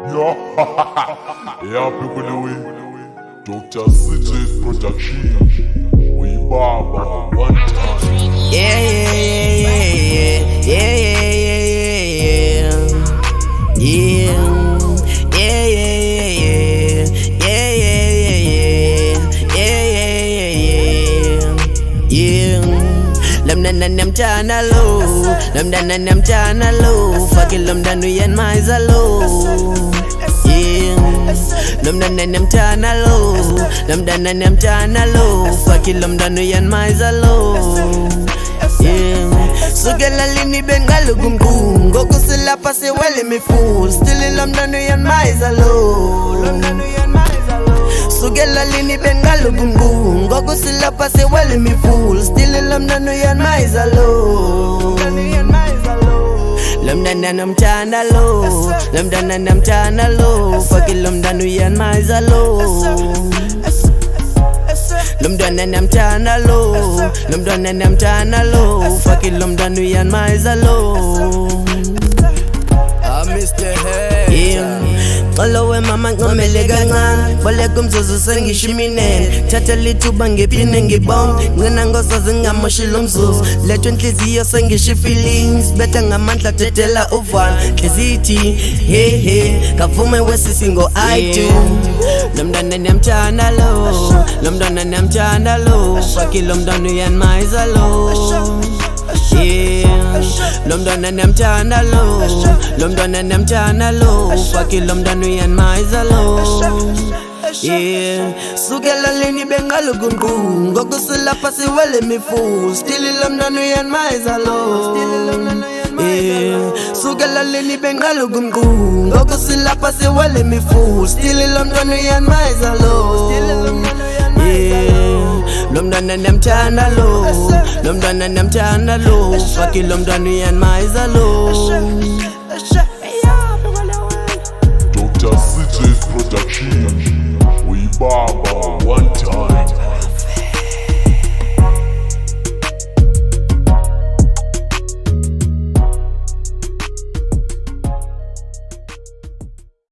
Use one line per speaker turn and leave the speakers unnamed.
Yeah, people away. Dr. CJ's production. We Baba one time.
Yeah, yeah, yeah, yeah, yeah, yeah, yeah, yeah, yeah, yeah, yeah, yeah, yeah, yeah, yeah. Lam chana low, lam chana low, fucking lam danu yan maiza low. Lum dan chana low, lum dan chana low, fucking lum danu yan maiza low. Sugela lini bengalu gumgum, goku sila pase wele me fool, still in lum danu yan maiza low. Sugela lini bengalu gumgum, goku sila pase wele me fool, still in lum danu yan maiza low. Lum dan chana low, lum dan chana low, fucking lum danu yan maiza low. Lum dan chana low, lum dan chana low, fucking lum danu yan maiza low.
Mr. Head.
Olo we mama ngomele gangan, bole kumzuzu sengishiminen, thatha lithuba ngephinde ngibong, ngina ngosa zingamoshila umzuzu, lethwa inhliziyo sengisho feelings, betha ngamandla thethela uvan, hlizithi hey hey, kavume wesisi ngo I do. Lomntwana namchana lo, lomntwana namchana lo, fucking lomntwana uyanmaiza lo. Lomntwana namchana lo, lomntwana namchana lo, fucking lomntwana uyanmaiza lo. Sukela lini bengalu gumgum, goku silapha siwele me fool, still lomntwana uyanmaiza lo. Sukela lini bengalu gumgum, goku silapha siwele me fool, still lomntwana uyanmaiza lo. Lomntwana namchana lo, lomntwana namchana lo, fucking lomntwana uyanmaiza lo.